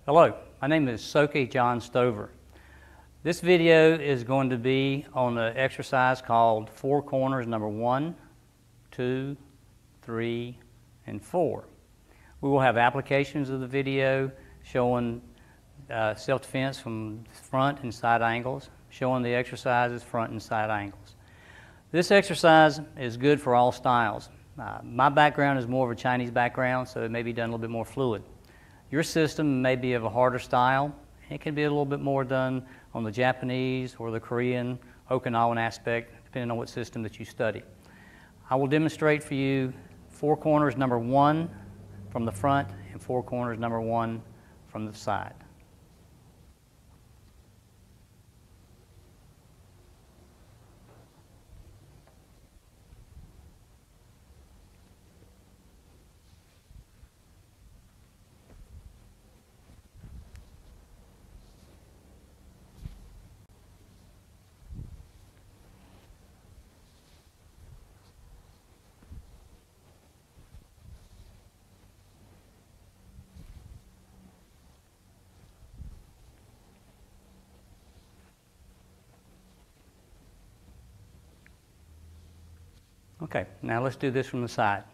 Hello, my name is Soki John Stover. This video is going to be on an exercise called Four Corners number 1, 2, 3, and 4. We will have applications of the video showing self-defense from front and side angles, showing the exercises front and side angles. This exercise is good for all styles. My background is more of a Chinese background, so it may be done a little bit more fluid. Your system may be of a harder style. It can be a little bit more done on the Japanese or the Korean, Okinawan aspect, depending on what system that you study. I will demonstrate for you four corners number 1 from the front and four corners number 1 from the side. Okay, now let's do this from the side.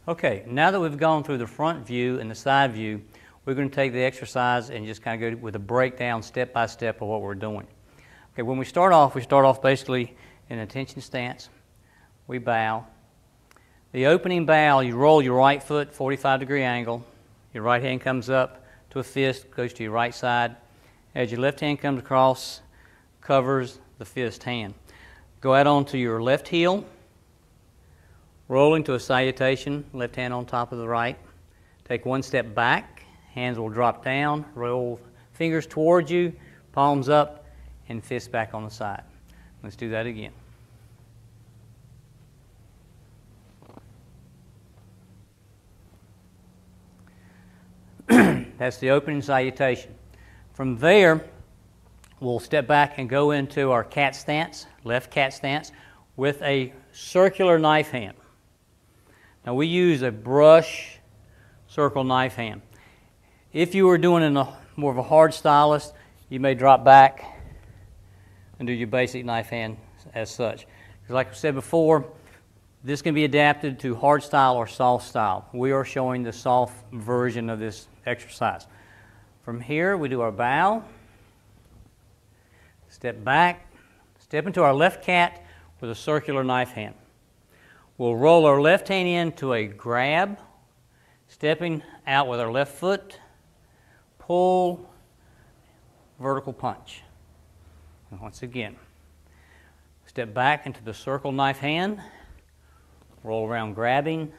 Okay, now that we've gone through the front view and the side view, we're going to take the exercise and just kind of go with a breakdown step by step of what we're doing. Okay, when we start off basically in an attention stance. We bow. The opening bow, you roll your right foot 45-degree angle. Your right hand comes up to a fist, goes to your right side. As your left hand comes across, covers the fist hand. Go out onto your left heel. Rolling to a salutation, left hand on top of the right. Take one step back, hands will drop down, roll fingers towards you, palms up, and fists back on the side. Let's do that again. That's the opening salutation. From there, we'll step back and go into our cat stance, left cat stance, with a circular knife hand. Now we use a brush circle knife hand. If you were doing in a more of a hard stylist, you may drop back and do your basic knife hand as such. Because like I said before, this can be adapted to hard style or soft style. We are showing the soft version of this exercise. From here, we do our bow, step back, step into our left cat with a circular knife hand. We'll roll our left hand into a grab, stepping out with our left foot, pull, vertical punch. And once again, step back into the circle knife hand, roll around grabbing,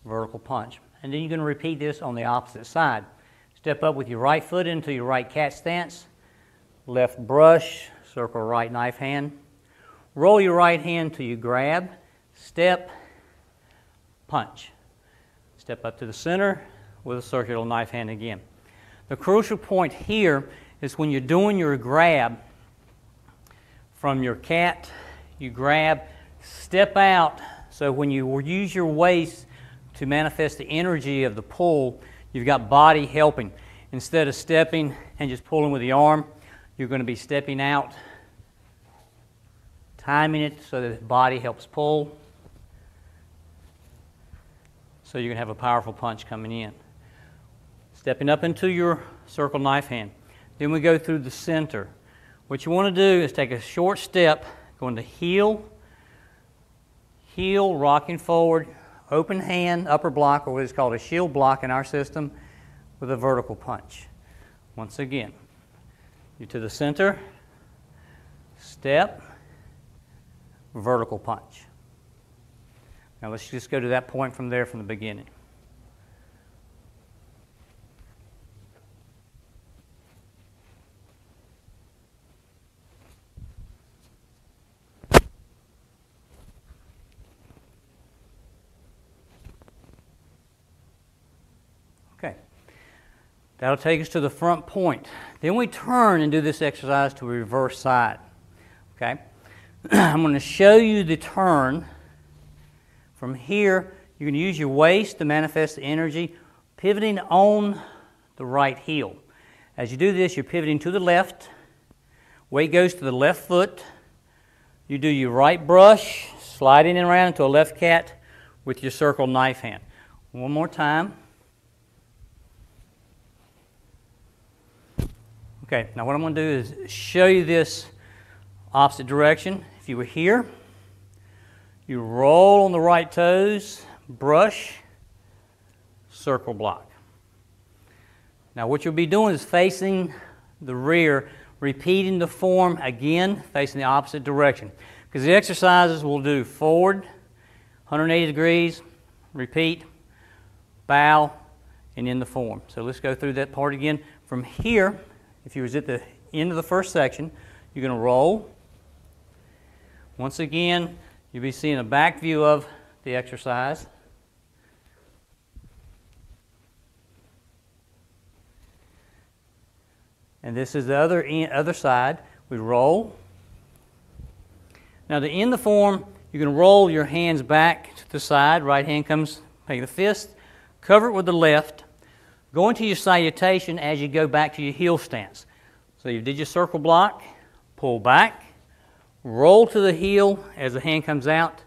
vertical punch. And then you're going to repeat this on the opposite side. Step up with your right foot into your right cat stance, left brush, circle right knife hand. Roll your right hand till you grab, step, punch. Step up to the center with a circular knife hand again. The crucial point here is when you're doing your grab from your cat, you grab, step out, so when you use your waist to manifest the energy of the pull, you've got body helping. Instead of stepping and just pulling with the arm, you're going to be stepping out, timing it so that the body helps pull. So you're going to have a powerful punch coming in. Stepping up into your circle knife hand. Then we go through the center. What you want to do is take a short step, going to heel, rocking forward, open hand, upper block, or what is called a shield block in our system, with a vertical punch. Once again, You're to the center, step, vertical punch. Now let's just go to that point from there from the beginning. Okay, that'll take us to the front point. Then we turn and do this exercise to a reverse side. Okay, I'm going to show you the turn. From here, you're going to use your waist to manifest the energy, pivoting on the right heel. As you do this, you're pivoting to the left. Weight goes to the left foot. You do your right brush, sliding it around into a left cat with your circle knife hand. One more time. Okay, now what I'm going to do is show you this opposite direction. If you were here, you roll on the right toes, brush, circle block. Now what you'll be doing is facing the rear, repeating the form again, facing the opposite direction. Because the exercises we'll do forward, 180 degrees, repeat, bow, and in the form. So let's go through that part again. From here, if you was at the end of the first section, you're going to roll. Once again, you'll be seeing a back view of the exercise. And this is the other side. We roll. Now to end the form, you're going to roll your hands back to the side. Right hand comes, take the fist, cover it with the left. Go into your salutation as you go back to your heel stance. So you did your circle block, pull back, roll to the heel as the hand comes out.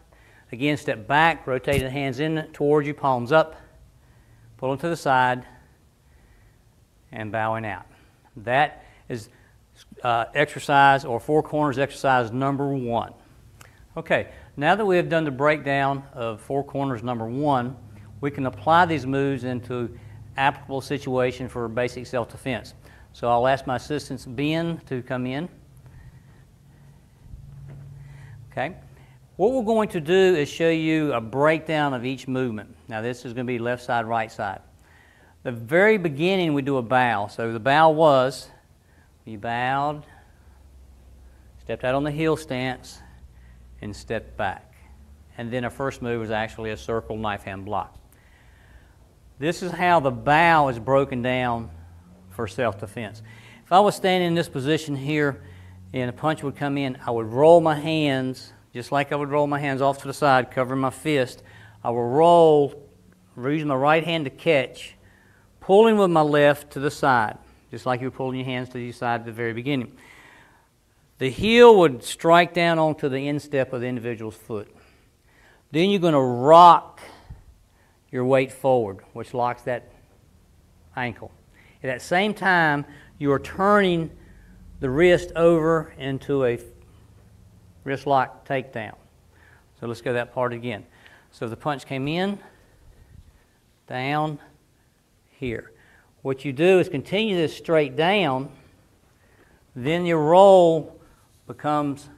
Again, step back, rotate the hands in towards you, palms up, pull them to the side, and bowing out. That is exercise or four corners exercise number 1. Okay, now that we have done the breakdown of four corners number 1, we can apply these moves into applicable situation for basic self-defense. So I'll ask my assistant Ben to come in. Okay. What we're going to do is show you a breakdown of each movement. Now this is going to be left side, right side. The very beginning we do a bow. So the bow was, we bowed, stepped out on the heel stance, and stepped back. And then our first move was actually a circle knife hand block. This is how the bow is broken down for self-defense. If I was standing in this position here and a punch would come in, I would roll my hands, just like I would roll my hands off to the side, covering my fist. I will roll, using my right hand to catch, pulling with my left to the side, just like you were pulling your hands to the side at the very beginning. The heel would strike down onto the instep of the individual's foot. Then you're going to rock your weight forward, which locks that ankle. At that same time, you are turning the wrist over into a wrist lock takedown. So let's go that part again. So the punch came in, down, here. What you do is continue this straight down, then your roll becomes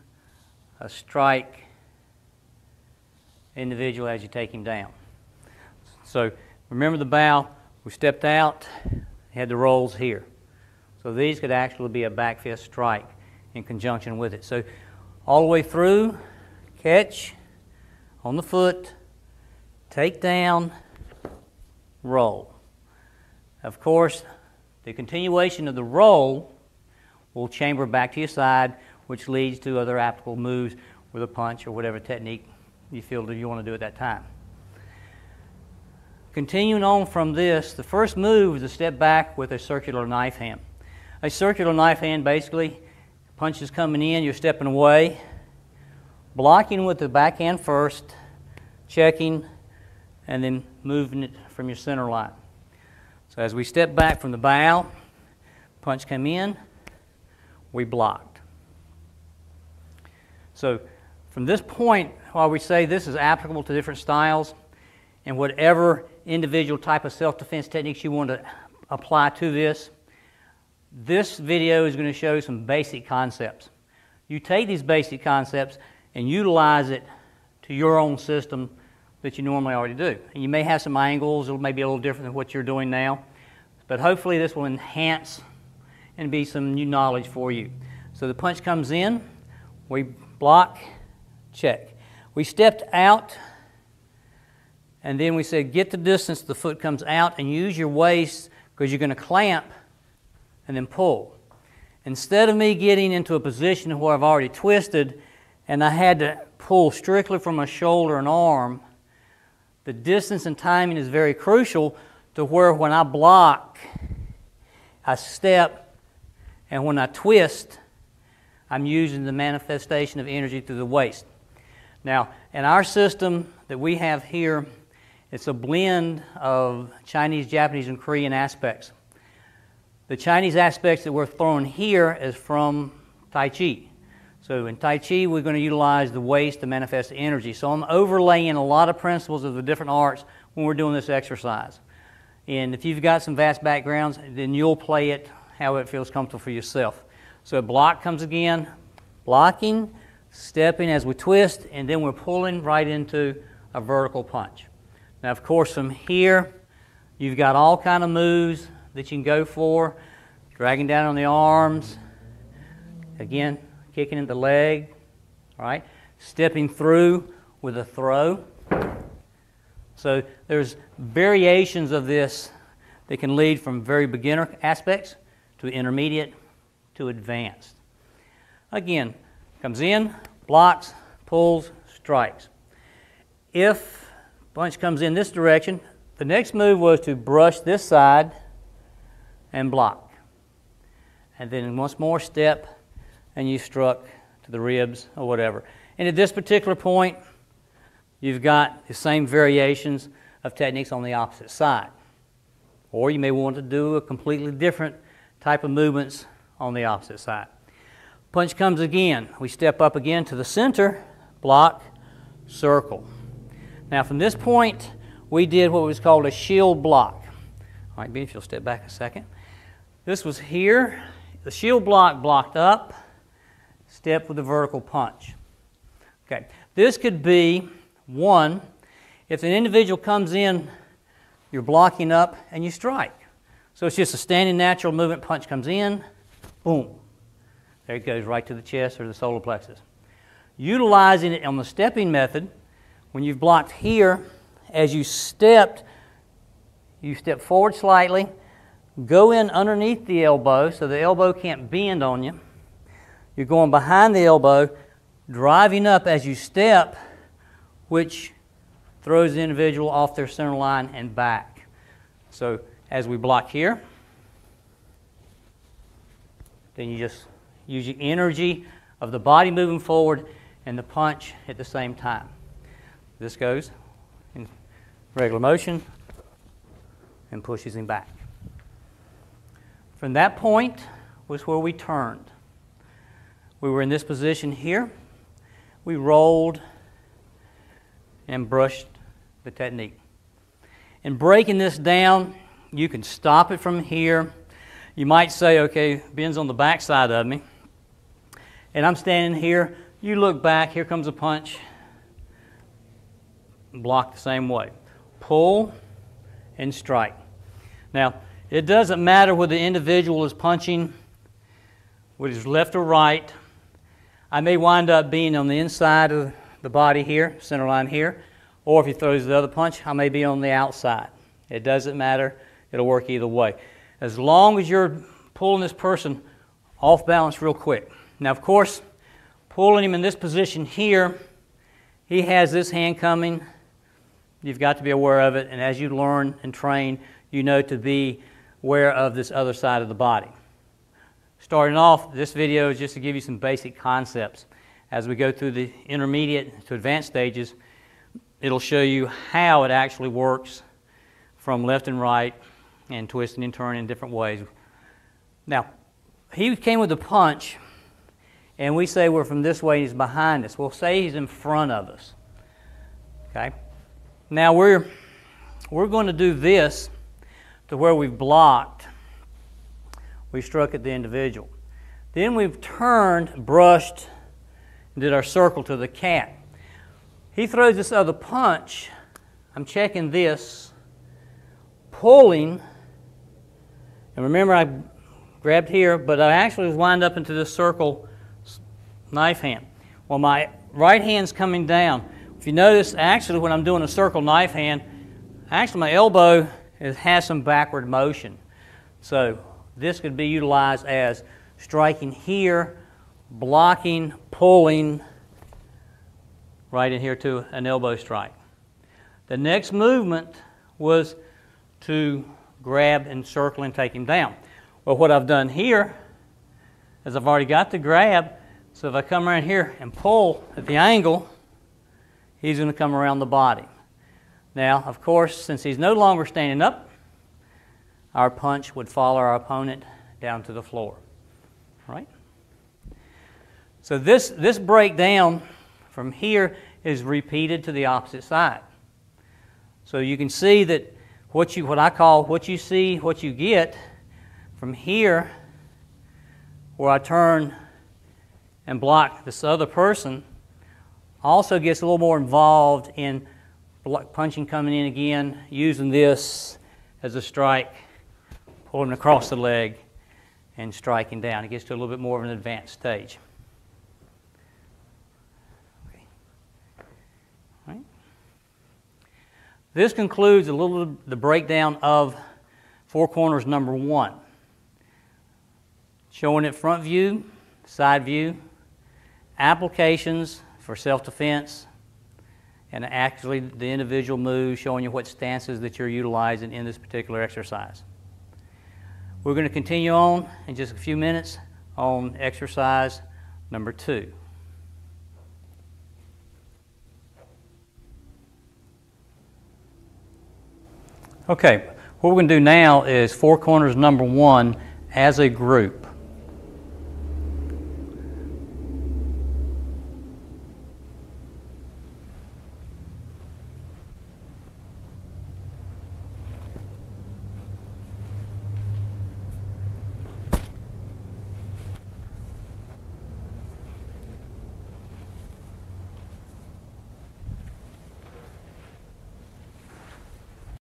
a strike individual as you take him down. So remember the bow, we stepped out, had the rolls here. So these could actually be a back fist strike in conjunction with it. So all the way through, catch on the foot, take down, roll. Of course, the continuation of the roll will chamber back to your side, which leads to other applicable moves with a punch or whatever technique you feel that you want to do at that time. Continuing on from this, the first move is a step back with a circular knife hand. A circular knife hand, basically, punch is coming in, you're stepping away, blocking with the backhand first, checking, and then moving it from your center line. So as we step back from the bow, punch come in, we blocked. So from this point, while we say this is applicable to different styles, and whatever individual type of self-defense techniques you want to apply to this, This video is going to show some basic concepts. You take these basic concepts and utilize it to your own system that you normally already do. And you may have some angles, it may be a little different than what you're doing now, but hopefully this will enhance and be some new knowledge for you. So the punch comes in, we block, check. We stepped out, and then we said get the distance the foot comes out and use your waist because you're going to clamp and then pull. Instead of me getting into a position where I've already twisted and I had to pull strictly from my shoulder and arm, the distance and timing is very crucial to where when I block, I step, and when I twist, I'm using the manifestation of energy through the waist. Now, in our system that we have here, it's a blend of Chinese, Japanese, and Korean aspects. The Chinese aspects that we're throwing here is from Tai Chi. So in Tai Chi, we're going to utilize the waist to manifest the energy. So I'm overlaying a lot of principles of the different arts when we're doing this exercise. And if you've got some vast backgrounds, then you'll play it how it feels comfortable for yourself. So a block comes again, blocking, stepping as we twist, and then we're pulling right into a vertical punch. Now, of course, from here, you've got all kind of moves that you can go for, dragging down on the arms, again, kicking in the leg, all right, stepping through with a throw. So there's variations of this that can lead from very beginner aspects to intermediate to advanced. Again, comes in, blocks, pulls, strikes. If punch comes in this direction, the next move was to brush this side and block. And then once more step, and you struck to the ribs or whatever. And at this particular point, you've got the same variations of techniques on the opposite side. Or you may want to do a completely different type of movements on the opposite side. Punch comes again. We step up again to the center, block, circle. Now from this point, we did what was called a shield block. All right, Ben, if you'll step back a second. This was here. The shield block blocked up, step with the vertical punch. Okay, this could be one, if an individual comes in, you're blocking up and you strike. So it's just a standing natural movement, punch comes in, boom. There it goes right to the chest or the solar plexus. Utilizing it on the stepping method, when you've blocked here, as you step forward slightly, go in underneath the elbow so the elbow can't bend on you. You're going behind the elbow, driving up as you step, which throws the individual off their center line and back. So as we block here, then you just use the energy of the body moving forward and the punch at the same time. This goes in regular motion and pushes him back. From that point was where we turned. We were in this position here. We rolled and brushed the technique. In breaking this down, you can stop it from here. You might say, okay, Ben's on the back side of me, and I'm standing here. You look back, here comes a punch. Block the same way. Pull and strike. Now, it doesn't matter whether the individual is punching with his left or right. I may wind up being on the inside of the body here, center line here, or if he throws the other punch, I may be on the outside. It doesn't matter. It'll work either way. As long as you're pulling this person off balance real quick. Now, of course, pulling him in this position here, he has this hand coming. You've got to be aware of it, and as you learn and train, you know to be aware of this other side of the body. Starting off, this video is just to give you some basic concepts. As we go through the intermediate to advanced stages, it'll show you how it actually works from left and right and twisting and turning in different ways. Now, he came with a punch, and we say we're from this way, he's behind us. We'll say he's in front of us. Okay? Now, we're going to do this to where we've blocked. we struck at the individual. Then we've turned, brushed, and did our circle to the cat. He throws this other punch. I'm checking this, pulling, and remember I grabbed here, but I actually was wind up into this circle knife hand. Well, my right hand's coming down. If you notice, actually when I'm doing a circle knife hand, actually my elbow has some backward motion. So this could be utilized as striking here, blocking, pulling, right in here to an elbow strike. The next movement was to grab and circle and take him down. Well, what I've done here is I've already got the grab, so if I come around here and pull at the angle, he's going to come around the body. Now, of course, since he's no longer standing up, our punch would follow our opponent down to the floor. Right? So this breakdown from here is repeated to the opposite side. So you can see that what I call what you see, what you get, from here, where I turn and block this other person, also gets a little more involved in punching coming in again, using this as a strike, pulling across the leg, and striking down. It gets to a little bit more of an advanced stage. Okay. Right. This concludes a little bit the breakdown of Four Corners number 1. Showing it front view, side view, applications for self-defense, and actually the individual moves, showing you what stances that you're utilizing in this particular exercise. We're going to continue on in just a few minutes on exercise number 2. Okay, what we're going to do now is Four Corners number 1 as a group.